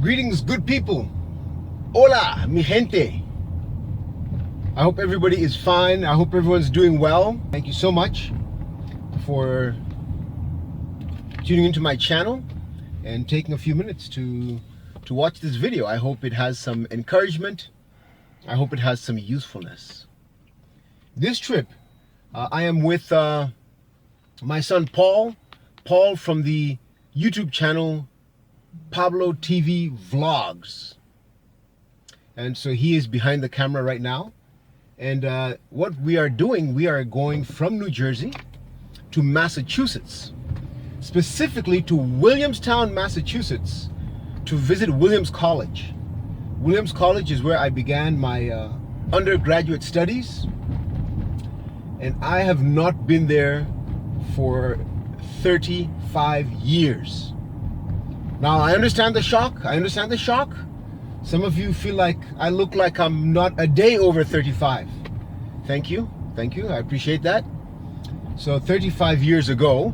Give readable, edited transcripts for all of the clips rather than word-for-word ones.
Greetings, good people. Hola, mi gente. I hope everybody is fine. I hope everyone's doing well. Thank you so much for tuning into my channel and taking a few minutes to watch this video. I hope it has some encouragement. I hope it has some usefulness. This trip, I am with my son Paul from the YouTube channel Pablo TV Vlogs. And so he is behind the camera right now. And what we are doing, we are going from New Jersey to Massachusetts, specifically to Williamstown, Massachusetts, to visit Williams College. Williams College is where I began my undergraduate studies, and I have not been there for 35 years. Now, I understand the shock. Some of you feel like I look like I'm not a day over 35. Thank you, I appreciate that. So 35 years ago,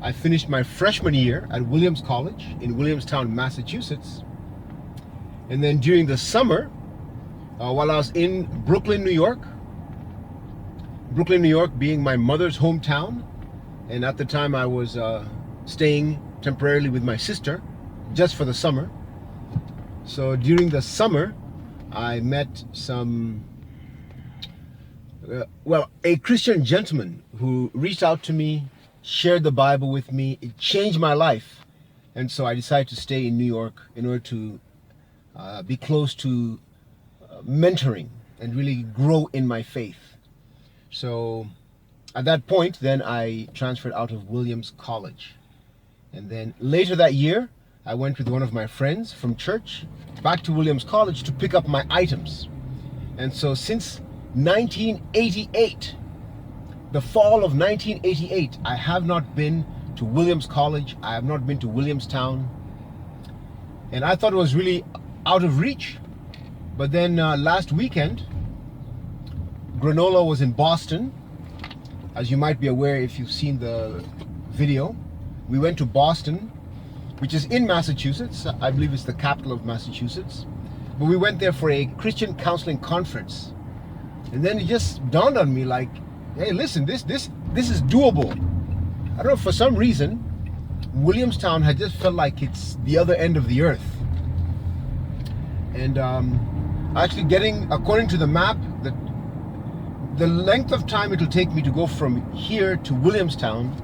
I finished my freshman year at Williams College in Williamstown, Massachusetts. And then during the summer, while I was in Brooklyn, New York being my mother's hometown, and at the time I was staying temporarily with my sister, just for the summer. So during the summer, I met a Christian gentleman who reached out to me, shared the Bible with me. It changed my life. And so I decided to stay in New York in order to be close to mentoring and really grow in my faith. So at that point, then I transferred out of Williams College. And then later that year, I went with one of my friends from church back to Williams College to pick up my items. And so since 1988, the fall of 1988, I have not been to Williams College. I have not been to Williamstown. And I thought it was really out of reach. But then last weekend, Granola was in Boston. As you might be aware if you've seen the video, we went to Boston, which is in Massachusetts. I believe it's the capital of Massachusetts. But we went there for a Christian counseling conference. And then it just dawned on me like, hey, listen, this is doable. I don't know, for some reason, Williamstown had just felt like it's the other end of the earth. And actually getting, according to the map, the length of time it'll take me to go from here to Williamstown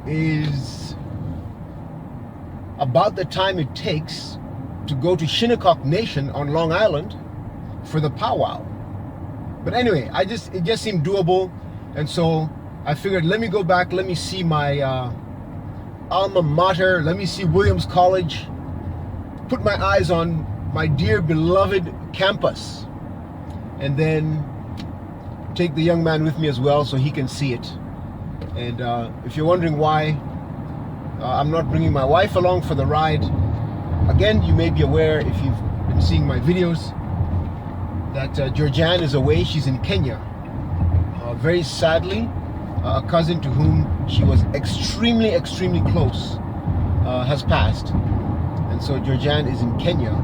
is about the time it takes to go to Shinnecock Nation on Long Island for the powwow. But anyway, it just seemed doable, and so I figured, let me go back, let me see my alma mater, let me see Williams College, put my eyes on my dear beloved campus, and then take the young man with me as well so he can see it. And if you're wondering why I'm not bringing my wife along for the ride, again, you may be aware if you've been seeing my videos that Georgianne is away. She's in Kenya. Very sadly, a cousin to whom she was extremely close has passed. And so Georgianne is in Kenya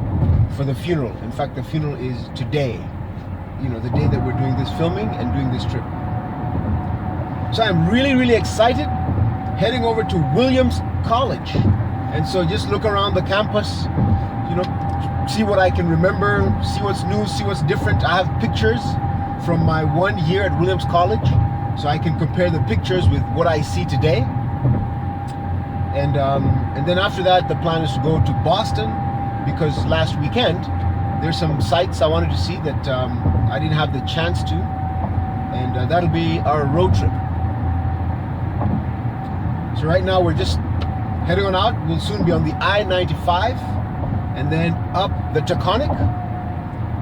for the funeral. In fact, the funeral is today, the day that we're doing this filming and doing this trip. So I'm really excited, heading over to Williams College. And so just look around the campus, see what I can remember, see what's new, see what's different. I have pictures from my 1 year at Williams College, so I can compare the pictures with what I see today. And then after that, the plan is to go to Boston, because last weekend, there's some sites I wanted to see that I didn't have the chance to. And that'll be our road trip. So right now we're just heading on out. We'll soon be on the I-95 and then up the Taconic,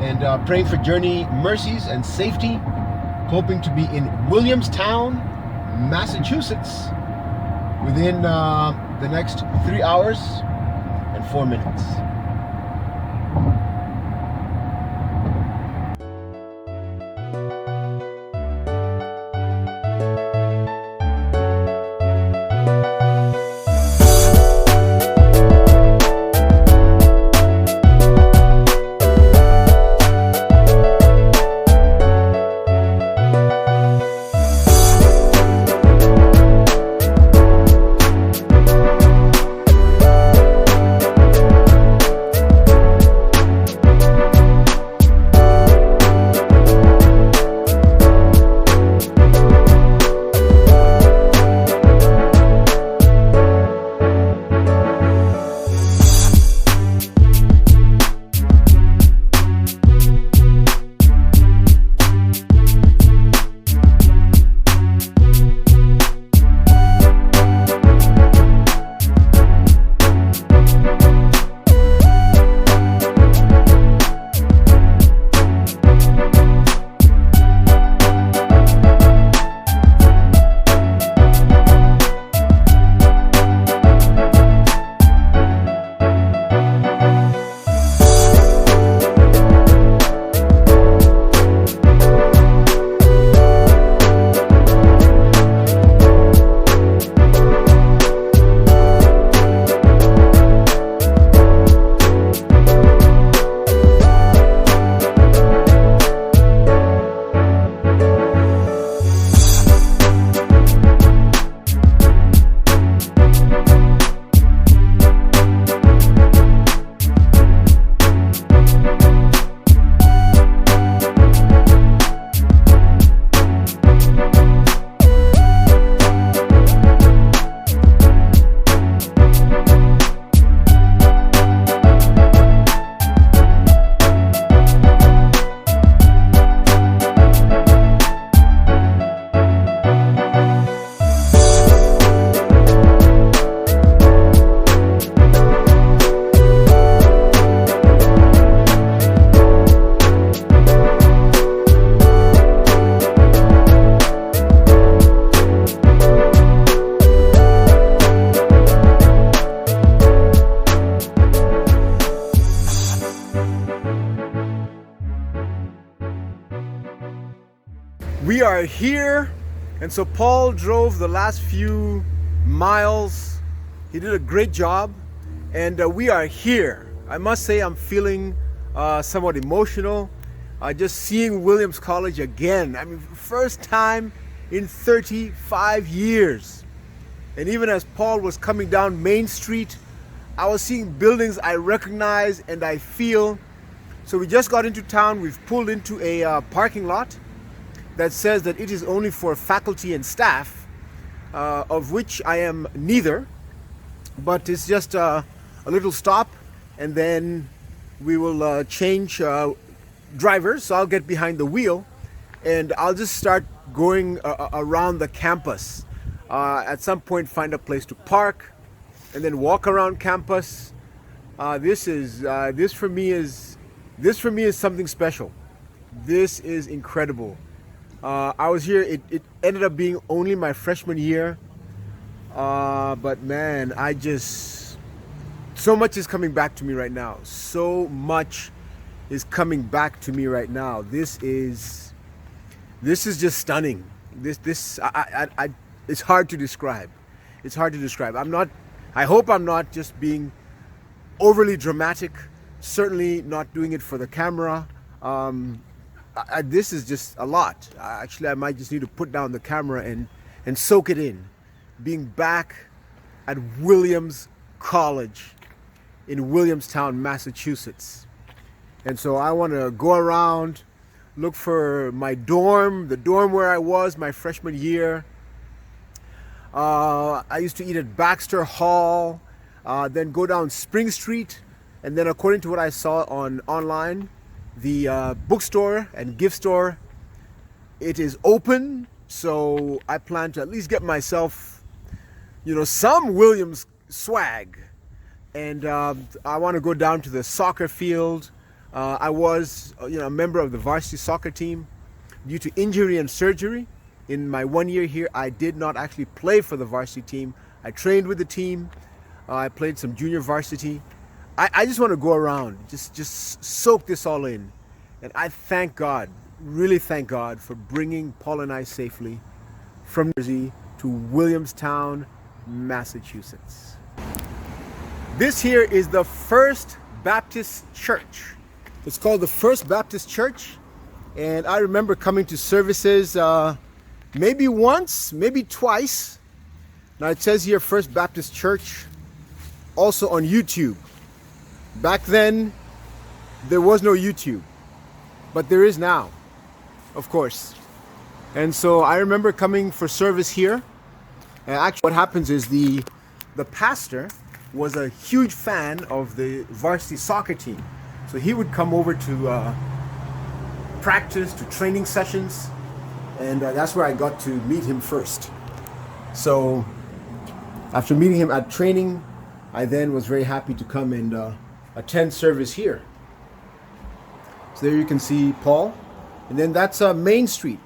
and praying for journey mercies and safety, hoping to be in Williamstown, Massachusetts within the next 3 hours and 4 minutes. are here, and so Paul drove the last few miles. He did a great job, and we are here. I must say I'm feeling somewhat emotional. Just seeing Williams College again. I mean, first time in 35 years. And even as Paul was coming down Main Street, I was seeing buildings I recognize and I feel. So we just got into town. We've pulled into a parking lot that says that it is only for faculty and staff, of which I am neither. But it's just a little stop, and then we will change drivers. So I'll get behind the wheel, and I'll just start going around the campus. At some point, find a place to park, and then walk around campus. This for me is something special. This is incredible. I was here. It ended up being only my freshman year, but man, so much is coming back to me right now. So much is coming back to me right now. This is just stunning. It's hard to describe. It's hard to describe. I hope I'm not just being overly dramatic. Certainly not doing it for the camera. This is just a lot. Actually, I might just need to put down the camera and soak it in. Being back at Williams College in Williamstown, Massachusetts. And so I want to go around, look for my dorm, the dorm where I was my freshman year. I used to eat at Baxter Hall, then go down Spring Street, and then according to what I saw online, the bookstore and gift store, it is open. So I plan to at least get myself, some Williams swag. And I want to go down to the soccer field. I was, a member of the varsity soccer team. Due to injury and surgery, in my 1 year here, I did not actually play for the varsity team. I trained with the team. I played some junior varsity. I just want to go around, just soak this all in. And I thank God, really thank God for bringing Paul and I safely from Jersey to Williamstown, Massachusetts. This here is the First Baptist Church. It's called the First Baptist Church. And I remember coming to services maybe once, maybe twice. Now it says here First Baptist Church, also on YouTube. Back then, there was no YouTube, but there is now, of course. And so I remember coming for service here. And actually what happens is the pastor was a huge fan of the varsity soccer team. So he would come over to practice, to training sessions, and that's where I got to meet him first. So after meeting him at training, I then was very happy to come and attend service here. So there you can see Paul, and then that's Main Street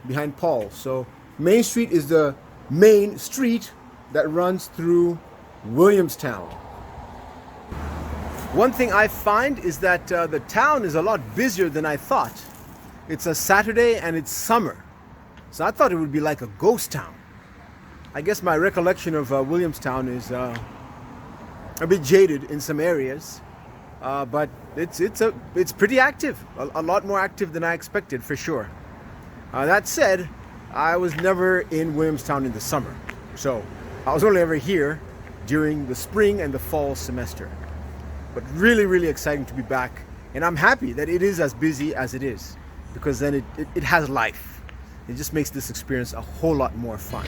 behind Paul. So Main Street is the main street that runs through Williamstown. One thing I find is that the town is a lot busier than I thought. It's a Saturday and it's summer. So I thought it would be like a ghost town. I guess my recollection of Williamstown is a bit jaded in some areas. But it's pretty active, a lot more active than I expected for sure. That said, I was never in Williamstown in the summer. So I was only ever here during the spring and the fall semester. But really, really exciting to be back. And I'm happy that it is as busy as it is, because then it has life. It just makes this experience a whole lot more fun.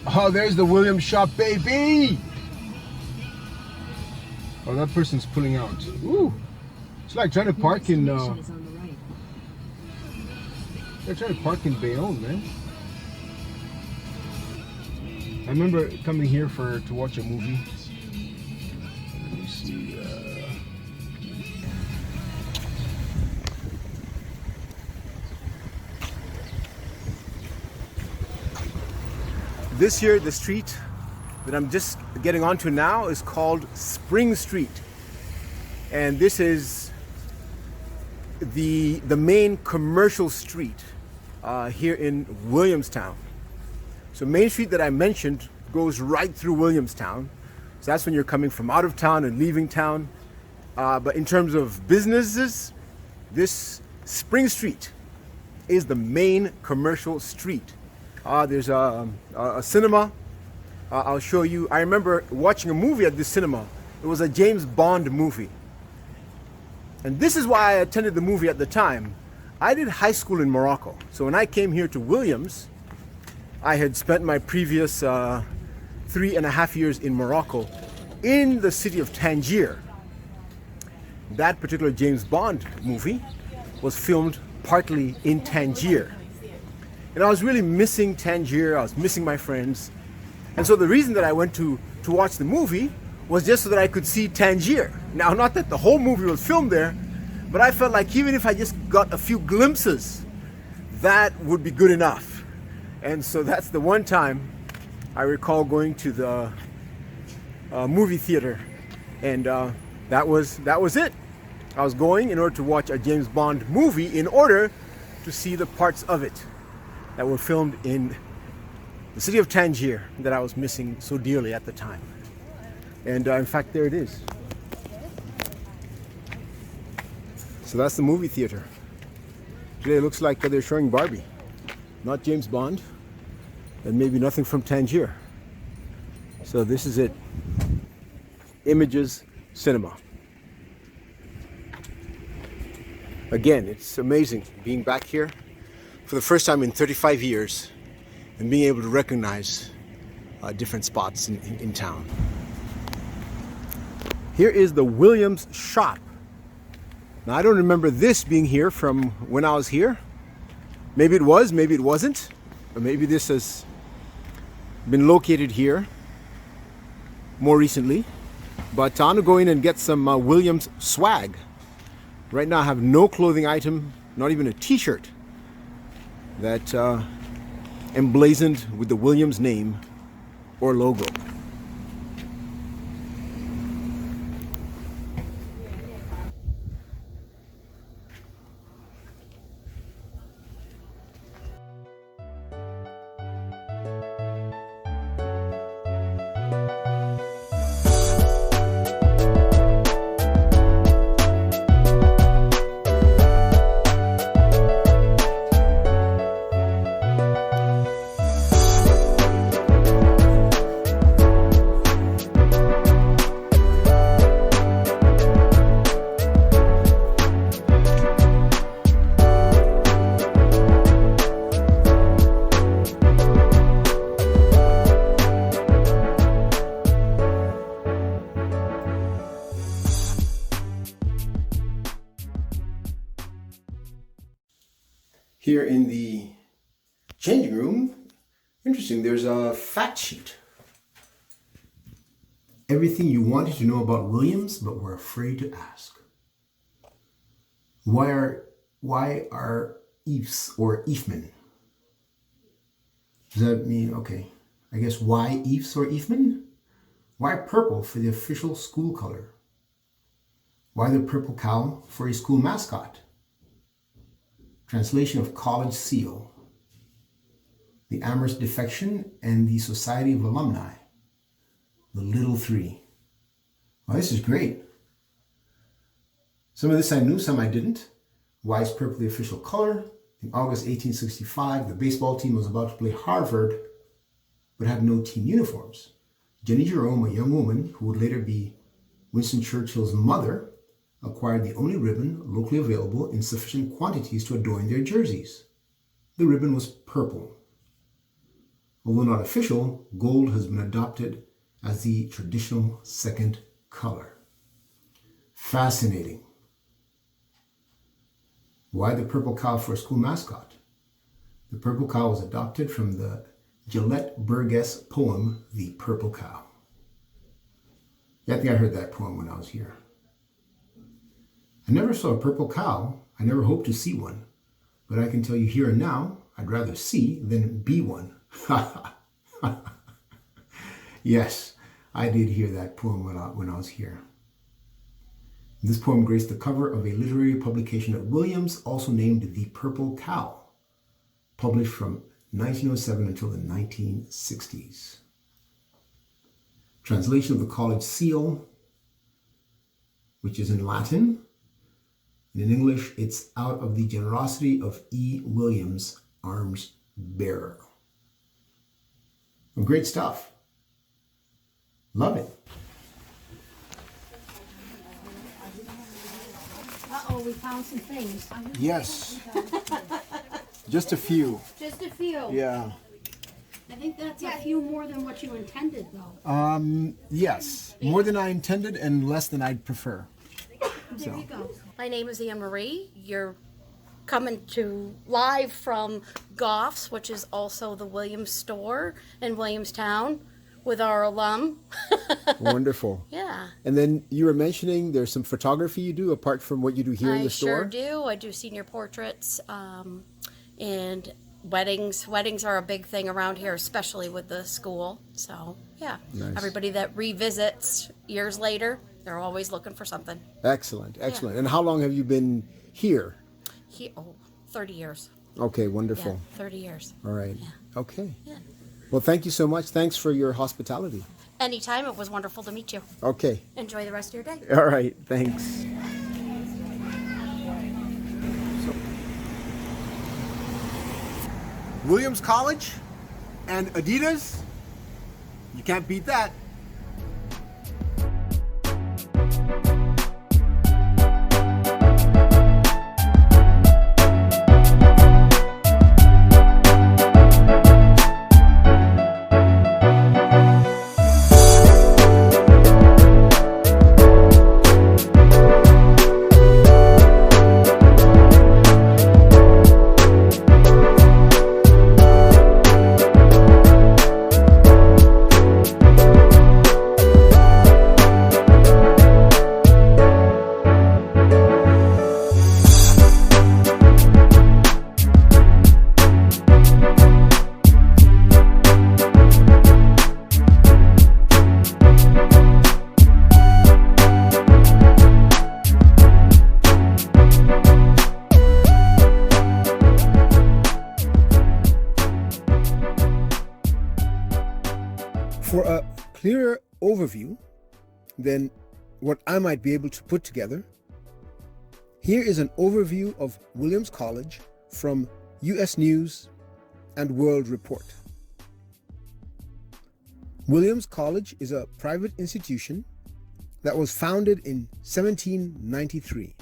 Oh, there's the Williams shop, baby! Oh, that person's pulling out. Ooh, it's like trying to park in, they're trying to park in Bayonne, man. I remember coming here to watch a movie. Let me see. This here, the street that I'm just getting onto now, is called Spring Street, and this is the main commercial street here in Williamstown. So Main Street that I mentioned goes right through Williamstown. So that's when you're coming from out of town and leaving town. But in terms of businesses, this Spring Street is the main commercial street. There's a cinema. I'll show you. I remember watching a movie at this cinema. It was a James Bond movie. And this is why I attended the movie at the time. I did high school in Morocco. So when I came here to Williams, I had spent my previous 3.5 years in Morocco in the city of Tangier. That particular James Bond movie was filmed partly in Tangier. And I was really missing Tangier, I was missing my friends. And so the reason that I went to watch the movie was just so that I could see Tangier. Now, not that the whole movie was filmed there, but I felt like even if I just got a few glimpses, that would be good enough. And so that's the one time I recall going to the movie theater, and that was it. I was going in order to watch a James Bond movie in order to see the parts of it that were filmed in the city of Tangier that I was missing so dearly at the time. And in fact, there it is. So that's the movie theater. Today it looks like they're showing Barbie, not James Bond, and maybe nothing from Tangier. So this is it. Images Cinema. Again, it's amazing being back here for the first time in 35 years and being able to recognize different spots in town. Here is the Williams shop. Now, I don't remember this being here from when I was here. Maybe it was, maybe it wasn't, or maybe this has been located here more recently. But I'm gonna go in and get some Williams swag. Right now I have no clothing item, not even a t-shirt that emblazoned with the Williams name or logo. Here in the changing room, interesting, there's a fact sheet. Everything you wanted to know about Williams, but were afraid to ask. Why are Ephs or Ephman? Does that mean, okay, I guess why Ephs or Ephman? Why purple for the official school color? Why the purple cow for a school mascot? Translation of college seal. The Amherst defection and the Society of Alumni. The Little Three. Well, this is great. Some of this I knew, some I didn't. Why is purple the official color? In August 1865, the baseball team was about to play Harvard, but had no team uniforms. Jenny Jerome, a young woman who would later be Winston Churchill's mother, acquired the only ribbon locally available in sufficient quantities to adorn their jerseys. The ribbon was purple. Although not official, gold has been adopted as the traditional second color. Fascinating. Why the purple cow for a school mascot? The purple cow was adopted from the Gillette Burgess poem, The Purple Cow. Yeah, I think I heard that poem when I was here. I never saw a purple cow. I never hope to see one. But I can tell you here and now, I'd rather see than be one. Yes, I did hear that poem when I was here. This poem graced the cover of a literary publication at Williams, also named The Purple Cow. published from 1907 until the 1960s. Translation of the college seal, which is in Latin. And in English, it's Out of the Generosity of E. Williams, Arms Bearer. Well, great stuff. Love it. Uh-oh, we found some things. Yes. Just a few. Just a few. Yeah. I think that's a few more than what you intended, though. Yes. More than I intended and less than I'd prefer. There you go. My name is Anne Marie. You're coming to live from Goff's, which is also the Williams store in Williamstown, with our alum. Wonderful. Yeah. And then you were mentioning there's some photography you do apart from what you do here in the store? I sure do. I do senior portraits and weddings. Weddings are a big thing around here, especially with the school. So, yeah. Nice. Everybody that revisits years later, they're always looking for something. Excellent, excellent. Yeah. And how long have you been here? 30 years. Okay, wonderful. Yeah, 30 years. All right. Yeah. Okay. Yeah. Well, thank you so much. Thanks for your hospitality. Anytime. It was wonderful to meet you. Okay. Enjoy the rest of your day. All right. Thanks. Williams College and Adidas. You can't beat that. For a clearer overview than what I might be able to put together, here is an overview of Williams College from U.S. News and World Report. Williams College is a private institution that was founded in 1793.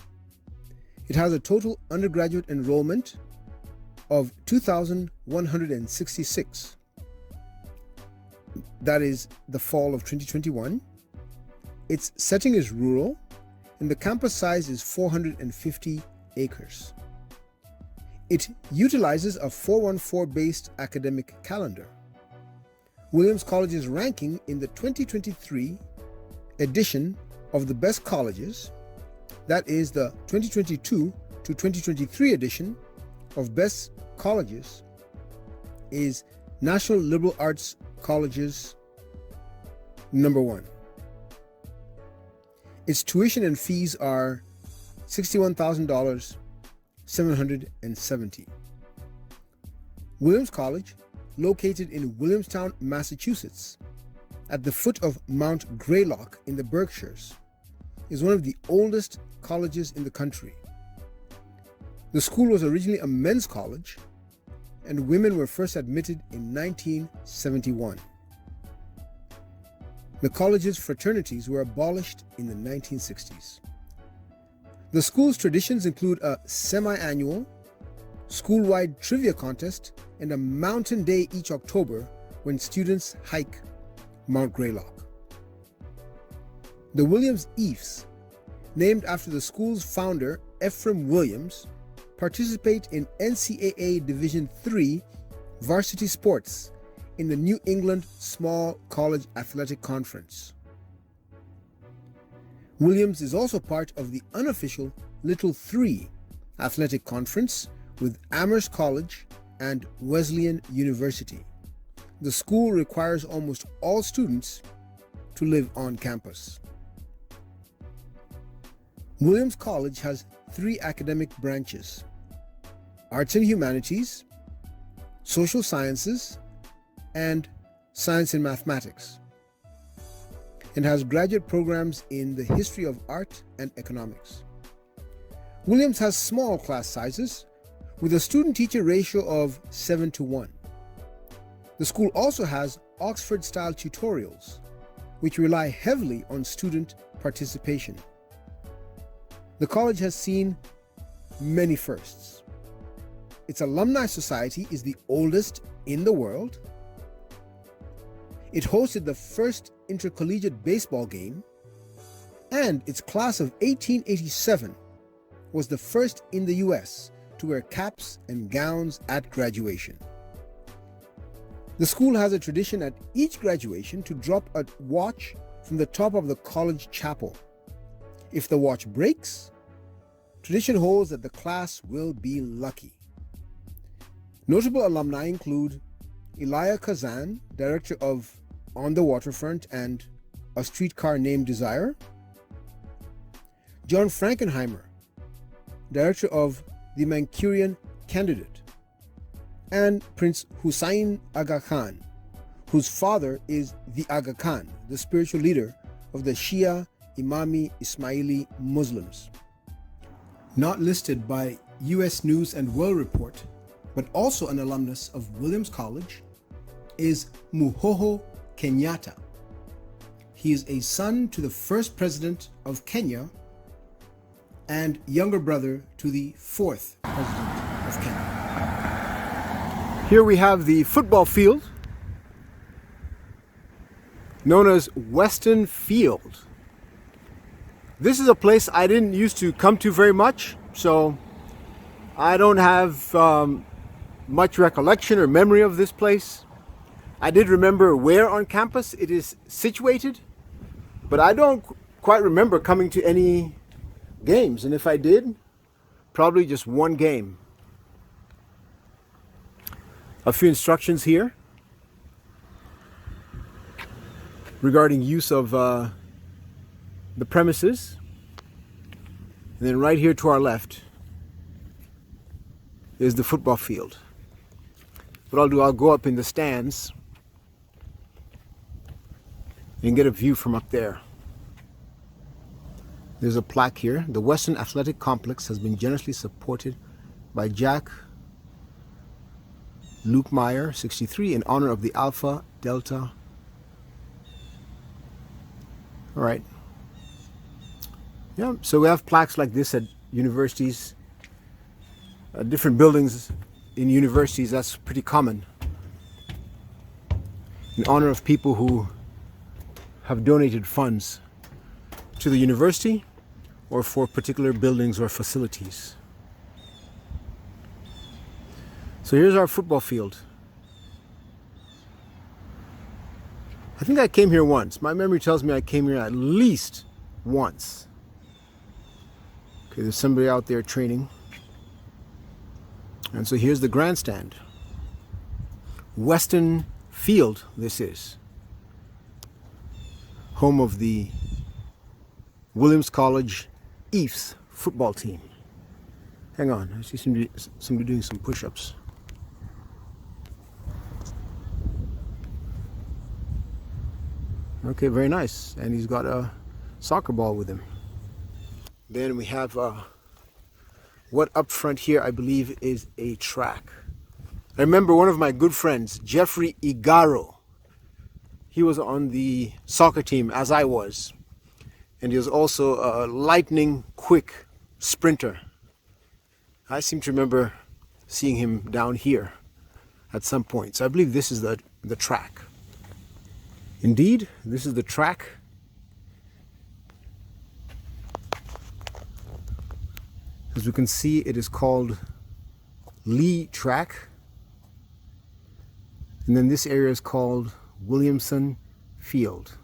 It has a total undergraduate enrollment of 2,166. That is the fall of 2021. Its setting is rural, and the campus size is 450 acres. It utilizes a 414-based academic calendar. Williams College's ranking in the 2023 edition of the best colleges, that is the 2022 to 2023 edition of best colleges, is National Liberal Arts Colleges number 1. Its tuition and fees are $61,770. Williams College, located in Williamstown, Massachusetts, at the foot of Mount Greylock in the Berkshires, is one of the oldest colleges in the country. The school was originally a men's college, and women were first admitted in 1971. The college's fraternities were abolished in the 1960s. The school's traditions include a semi-annual, school-wide trivia contest and a mountain day each October when students hike Mount Greylock. The Williams Ephs, named after the school's founder Ephraim Williams, participate in NCAA Division III varsity sports in the New England Small College Athletic Conference. Williams is also part of the unofficial Little III Athletic Conference with Amherst College and Wesleyan University. The school requires almost all students to live on campus. Williams College has 3 academic branches: Arts and Humanities, social sciences, and science and mathematics, and has graduate programs in the history of art and economics. Williams has small class sizes with a student-teacher ratio of 7:1. The school also has Oxford-style tutorials, which rely heavily on student participation. The college has seen many firsts. Its alumni society is the oldest in the world. It hosted the first intercollegiate baseball game, and its class of 1887 was the first in the US to wear caps and gowns at graduation. The school has a tradition at each graduation to drop a watch from the top of the college chapel. If the watch breaks, tradition holds that the class will be lucky. Notable alumni include Elia Kazan, director of On the Waterfront and A Streetcar Named Desire; John Frankenheimer, director of The Manchurian Candidate; and Prince Hussain Aga Khan, whose father is the Aga Khan, the spiritual leader of the Shia Imami Ismaili Muslims. Not listed by US News and World Report, but also an alumnus of Williams College, is Muhoho Kenyatta. He is a son to the first president of Kenya and younger brother to the fourth president of Kenya. Here we have the football field, known as Weston Field. This is a place I didn't used to come to very much, so I don't have much recollection or memory of this place. I did remember where on campus it is situated, but I don't quite remember coming to any games, and if I did, probably just one game. A few instructions here regarding use of the premises, and then right here to our left is the football field. What I'll do, I'll go up in the stands and get a view from up there. There's a plaque here. The Western Athletic Complex has been generously supported by Jack Lukemeyer, 63, in honor of the Alpha Delta. All right. Yeah, so we have plaques like this at universities, different buildings in universities. That's pretty common, in honor of people who have donated funds to the university or for particular buildings or facilities. So here's our football field. I think I came here once. My memory tells me I came here at least once. Okay, there's somebody out there training. And so here's the grandstand. Weston Field, this is. Home of the Williams College Ephs football team. Hang on, I see somebody doing some push-ups. Okay, very nice. And he's got a soccer ball with him. Then we have what up front here I believe is a track. I remember one of my good friends, Jeffrey Igaro. He was on the soccer team as I was. And he was also a lightning quick sprinter. I seem to remember seeing him down here at some point. So I believe this is the track. Indeed, this is the track. As we can see, it is called Lee Track. And then this area is called Williamson Field.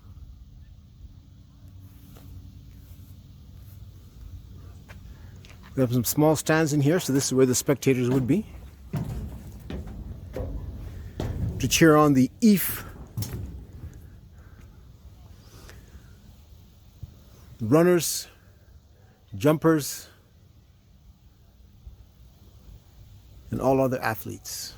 We have some small stands in here, so this is where the spectators would be to cheer on the Ephs runners, jumpers, and all other athletes.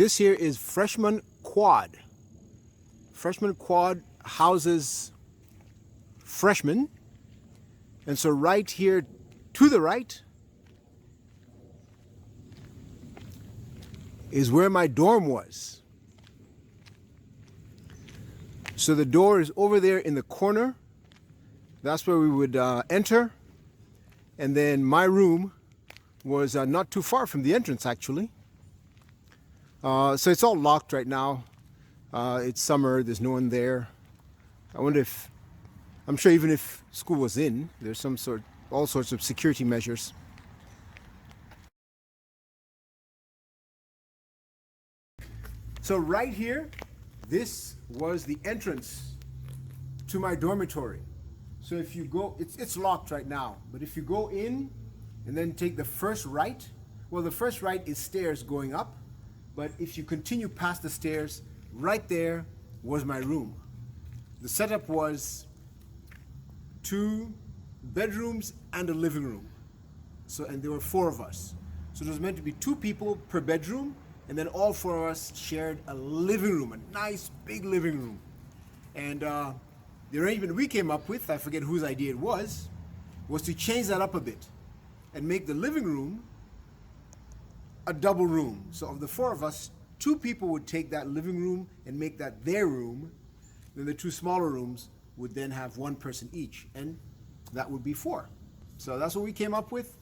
This here is freshman quad. Freshman quad houses freshmen. And so right here to the right is where my dorm was. So the door is over there in the corner. That's where we would enter. And then my room was not too far from the entrance, actually. So it's all locked right now. It's summer, there's no one there. I wonder if, I'm sure even if school was in, there's all sorts of security measures. So right here, this was the entrance to my dormitory. So if you go, it's locked right now, but if you go in and then take the first right, well, the first right is stairs going up, but if you continue past the stairs, right there was my room. The setup was 2 bedrooms and a living room. So, and there were 4 of us. So it was meant to be 2 people per bedroom, and then all 4 of us shared a living room, a nice big living room. And the arrangement we came up with, I forget whose idea it was to change that up a bit and make the living room a double room. So of the 4 of us, 2 people would take that living room and make that their room. Then the 2 smaller rooms would then have 1 person each, and that would be 4. So that's what we came up with.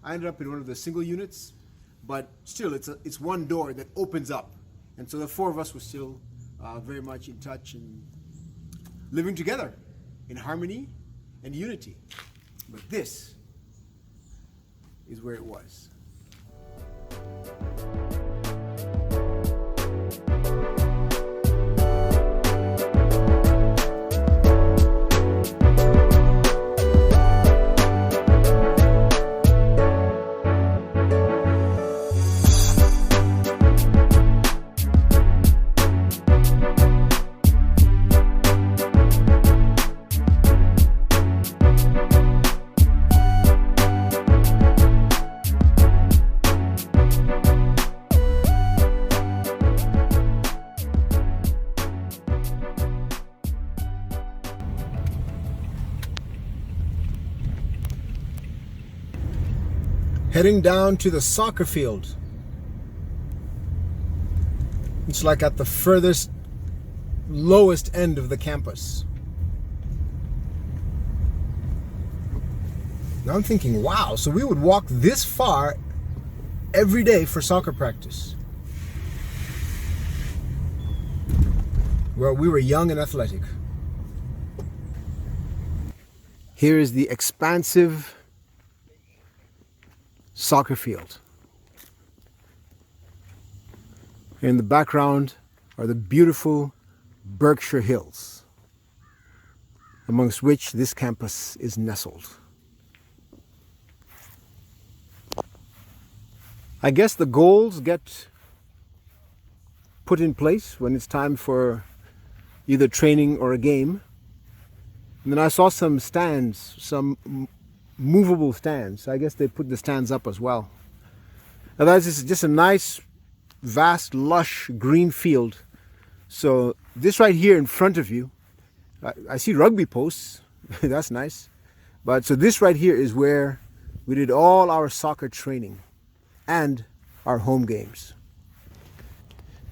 I ended up in one of the single units, but still it's one door that opens up. And so the 4 of us were still very much in touch and living together in harmony and unity. But this is where it was. Heading down to the soccer field. It's like at the furthest, lowest end of the campus. Now I'm thinking, wow, so we would walk this far every day for soccer practice. Well, we were young and athletic. Here is the expansive soccer field. In the background are the beautiful Berkshire Hills, amongst which this campus is nestled. I guess the goals get put in place when it's time for either training or a game. And then I saw some stands, some movable stands. I guess they put the stands up as well. Now that's just a nice, vast, lush green field. So this right here in front of you, I see rugby posts. That's nice. But so this right here is where we did all our soccer training and our home games.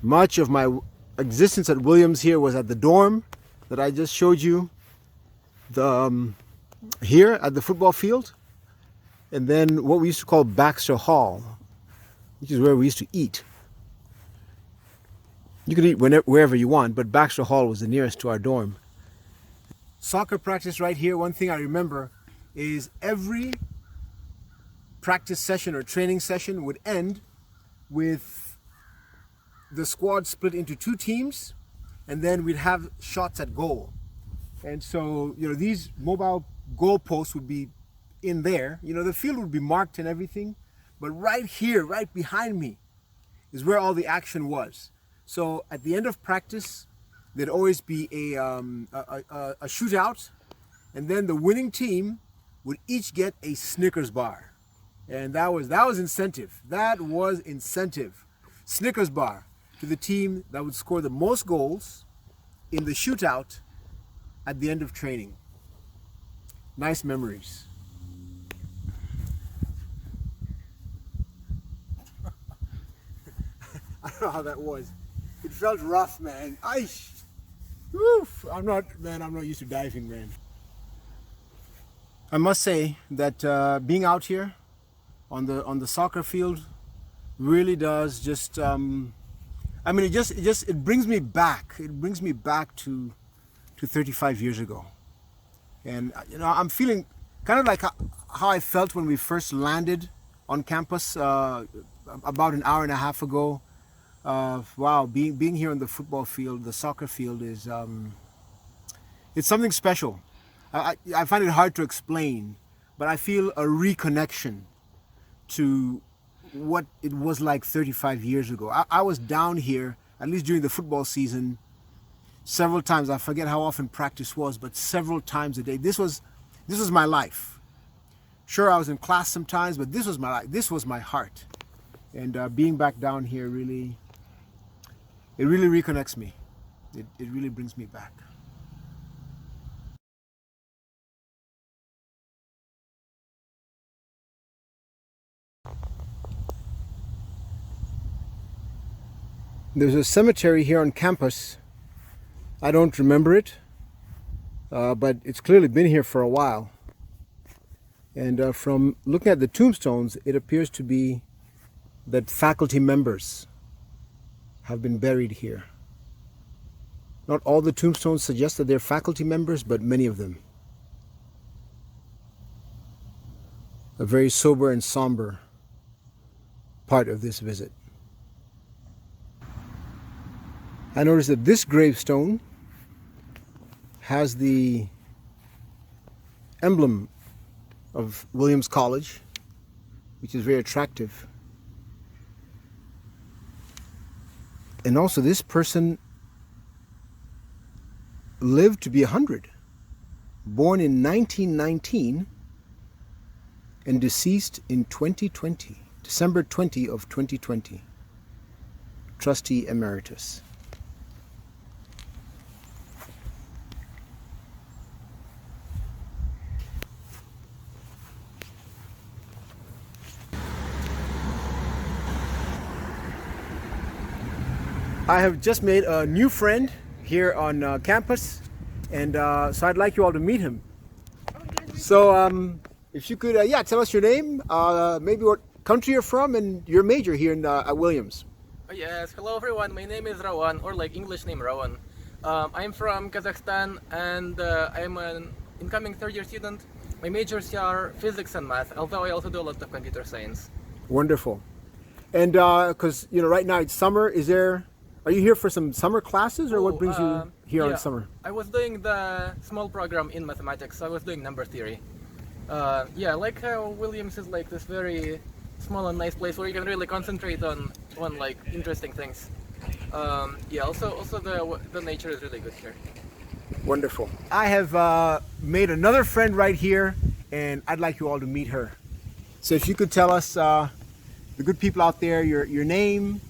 Much of my existence at Williams here was at the dorm that I just showed you. Here at the football field, and then what we used to call Baxter Hall, which is where we used to eat. You could eat wherever you want, but Baxter Hall was the nearest to our dorm. Soccer practice right here, one thing I remember is every practice session or training session would end with the squad split into 2 teams, and then we'd have shots at goal. And so, these mobile goalposts would be in there. The field would be marked and everything. But right here, right behind me, is where all the action was. So at the end of practice, there'd always be a shootout. And then the winning team would each get a Snickers bar. And that was incentive. That was incentive. Snickers bar. to the team that would score the most goals in the shootout at the end of training. Nice memories. I don't know how that was. It felt rough, man. Oof. I'm not used to diving, man. I must say that being out here on the soccer field really does just it brings me back. It brings me back to 35 years ago. And I'm feeling kind of like how I felt when we first landed on campus about an hour and a half ago. Wow, being here on the football field, the soccer field is it's something special. I find it hard to explain, but I feel a reconnection to what it was like 35 years ago. I was down here, at least during the football season, several times. I forget how often practice was, but several times a day. This was my life. Sure, I was in class sometimes, but this was my life. This was my heart. And being back down here really reconnects me. It really brings me back. There's a cemetery here on campus. I don't remember it, but it's clearly been here for a while. And from looking at the tombstones, it appears to be that faculty members have been buried here. Not all the tombstones suggest that they're faculty members, but many of them. A very sober and somber part of this visit. I noticed that this gravestone has the emblem of Williams College, which is very attractive. And also this person lived to be 100, born in 1919 and deceased in 2020, December 20 of 2020, trustee emeritus. I have just made a new friend here on campus, and so I'd like you all to meet him. So if you could, tell us your name, maybe what country you're from, and your major here at Williams. Yes, hello everyone, my name is Rawan, or like English name Rawan. I'm from Kazakhstan, and I'm an incoming third-year student. My majors are physics and math, although I also do a lot of computer science. Wonderful. And because right now it's summer, are you here for some summer classes, or what brings you here on summer? I was doing the small program in mathematics, so I was doing number theory. Like how Williams is like this very small and nice place where you can really concentrate on like interesting things. Also the nature is really good here. Wonderful. I have made another friend right here, and I'd like you all to meet her. So if you could tell us, the good people out there, your name,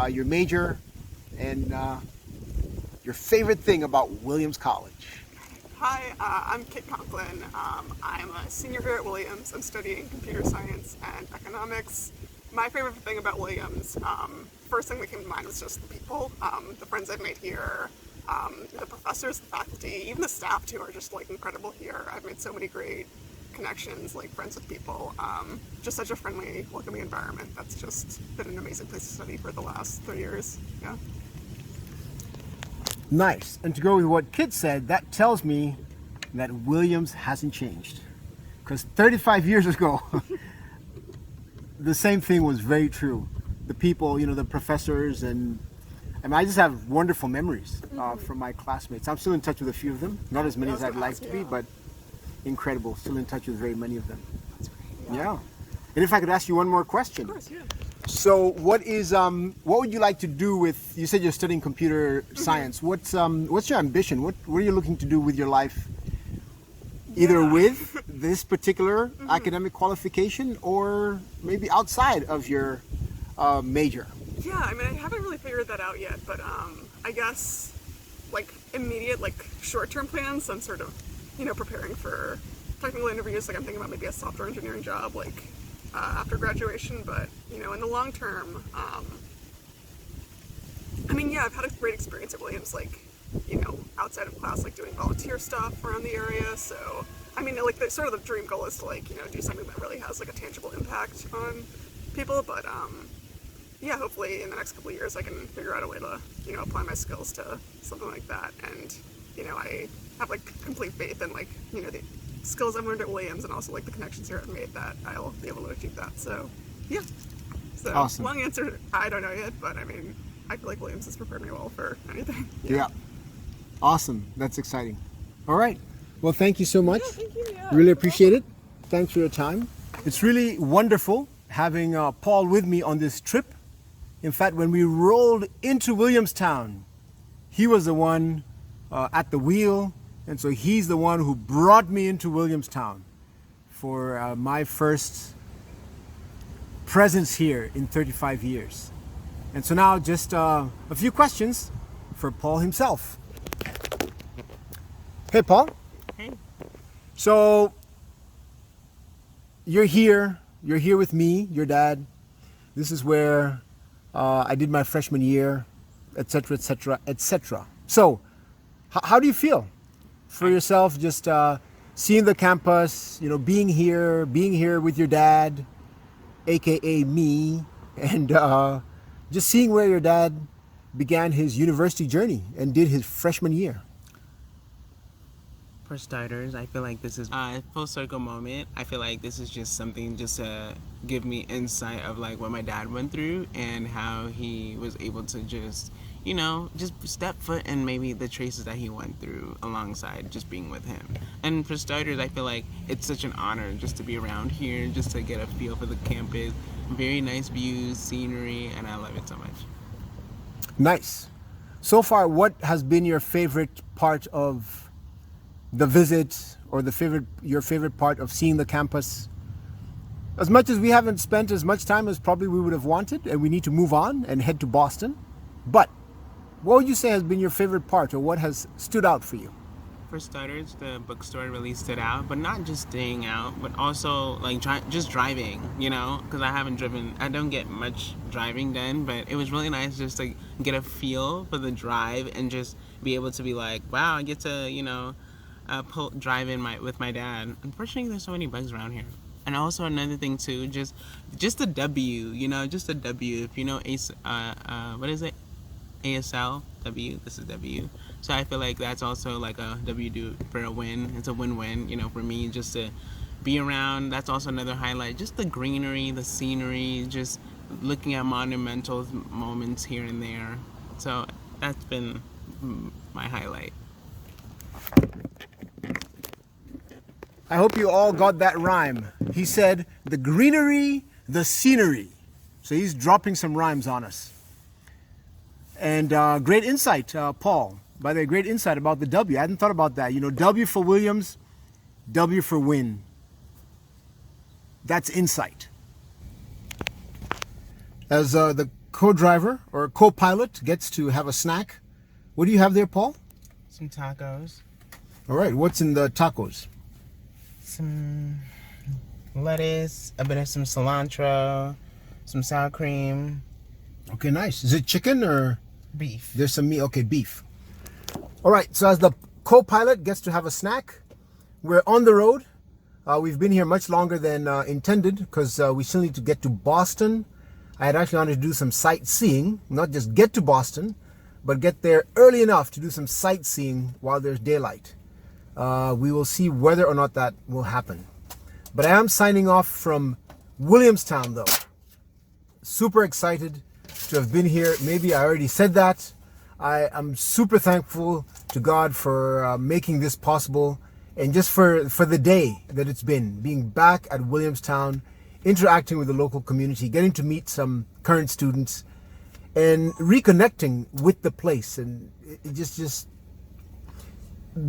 your major, and your favorite thing about Williams College. Hi, I'm Kit Conklin. I'm a senior here at Williams. I'm studying computer science and economics. My favorite thing about Williams, first thing that came to mind was just the people, the friends I've made here, the professors, the faculty, even the staff too are just like incredible here. I've made so many great connections, like friends with people. Just such a friendly, welcoming environment. That's just been an amazing place to study for the last 3 years. Yeah. Nice. And to go with what Kit said, that tells me that Williams hasn't changed. Because 35 years ago, the same thing was very true. The people, the professors, and I just have wonderful memories from my classmates. I'm still in touch with a few of them. Not as many as I'd like to be, but incredible. Still in touch with very many of them. That's great. Yeah. And if I could ask you one more question. Of course, yeah. So what would you like to do with, you said you're studying computer science. What's your ambition? What are you looking to do with your life? Either with this particular academic qualification or maybe outside of your major? Yeah, I mean, I haven't really figured that out yet, but I guess like immediate, like short-term plans, I'm sort of, preparing for technical interviews. Like I'm thinking about maybe a software engineering job, like after graduation. But in the long term, I mean, yeah, I've had a great experience at Williams, like outside of class, like doing volunteer stuff around the area. So I mean, like the sort of the dream goal is to like do something that really has like a tangible impact on people. But yeah, hopefully in the next couple of years I can figure out a way to, apply my skills to something like that. And, I have like complete faith in like, the skills I've learned at Williams and also like the connections here I've made that I'll be able to achieve that. So, yeah. So, awesome. Long answer, I don't know yet, but I mean, I feel like Williams has prepared me well for anything. Yeah. Awesome. That's exciting. All right. Well, thank you so much. Yeah, thank you. Yeah. Really appreciate it. Thanks for your time. It's really wonderful having Paul with me on this trip. In fact, when we rolled into Williamstown, he was the one at the wheel, and so he's the one who brought me into Williamstown for my first presence here in 35 years. And so now just a few questions for Paul himself. Hey, Paul. Hey. So you're here with me, your dad. This is where I did my freshman year, etc., etc., etc. So, how do you feel for yourself, just seeing the campus, being here with your dad, aka me, and just seeing where your dad began his university journey and did his freshman year? For starters, I feel like this is a full circle moment. I feel like this is just something just to give me insight of like what my dad went through and how he was able to just step foot in maybe the traces that he went through alongside just being with him. And for starters, I feel like it's such an honor just to be around here, just to get a feel for the campus. Very nice views, scenery, and I love it so much. Nice. So far, what has been your favorite part of the visit, or your favorite part of seeing the campus? As much as we haven't spent as much time as probably we would have wanted, and we need to move on and head to Boston, but what would you say has been your favorite part, or what has stood out for you? For starters, the bookstore really stood out, but not just staying out, but also like just driving, because I don't get much driving done, but it was really nice just to get a feel for the drive and just be able to be like, wow, I get to, drive in with my dad. Unfortunately, there's so many bugs around here. And also another thing too, just a W, just a W. If you know what is it? ASL, W, this is W. So I feel like that's also like a W for a win. It's a win-win, for me just to be around. That's also another highlight. Just the greenery, the scenery, just looking at monumental moments here and there. So that's been my highlight. I hope you all got that rhyme. He said, the greenery, the scenery. So he's dropping some rhymes on us. And great insight, Paul. By the way, great insight about the W. I hadn't thought about that. W for Williams, W for win. That's insight. As the co-driver or co-pilot gets to have a snack, what do you have there, Paul? Some tacos. All right, what's in the tacos? Some lettuce, a bit of some cilantro, some sour cream. Okay, nice. Is it chicken or? Beef. There's some meat. Okay, beef. All right, so as the co-pilot gets to have a snack, we're on the road. We've been here much longer than intended because we still need to get to Boston. I had actually wanted to do some sightseeing, not just get to Boston, but get there early enough to do some sightseeing while there's daylight. We will see whether or not that will happen. But I am signing off from Williamstown, though. Super excited to have been here. Maybe I already said that. I am super thankful to God for making this possible, and just for the day that it's been, being back at Williamstown, interacting with the local community, getting to meet some current students, and reconnecting with the place, and just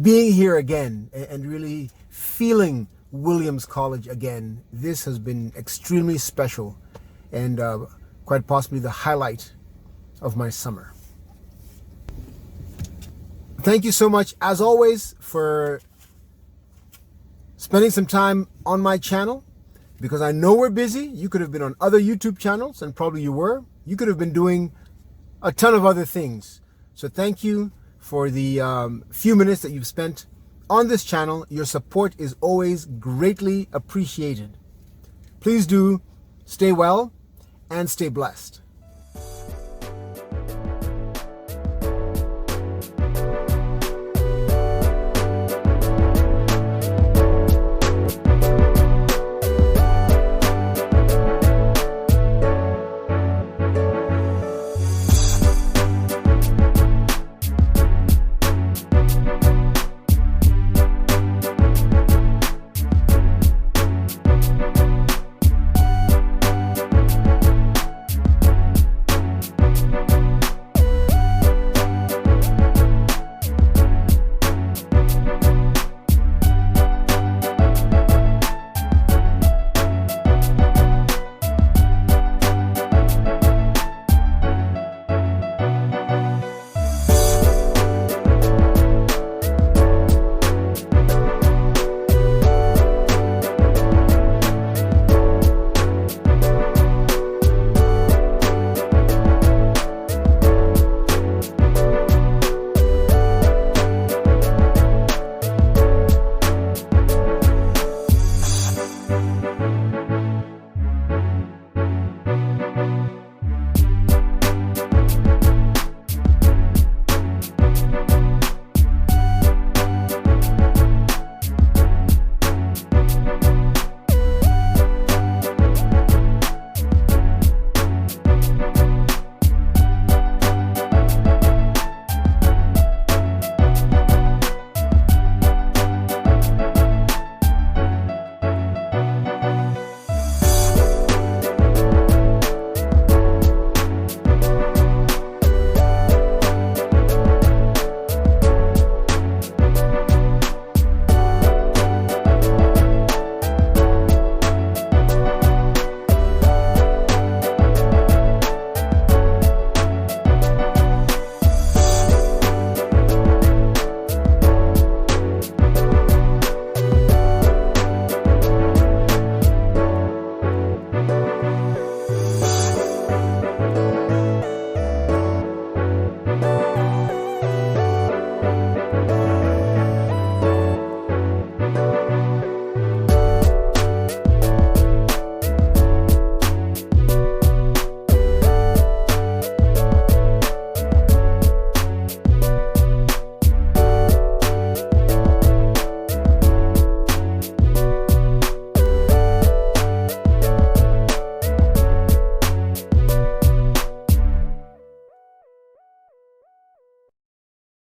being here again and really feeling Williams College again. This has been extremely special, and quite possibly the highlight of my summer. Thank you so much, as always, for spending some time on my channel, because I know we're busy. You could have been on other YouTube channels, and probably you were. You could have been doing a ton of other things. So thank you for the few minutes that you've spent on this channel. Your support is always greatly appreciated. Please do stay well and stay blessed.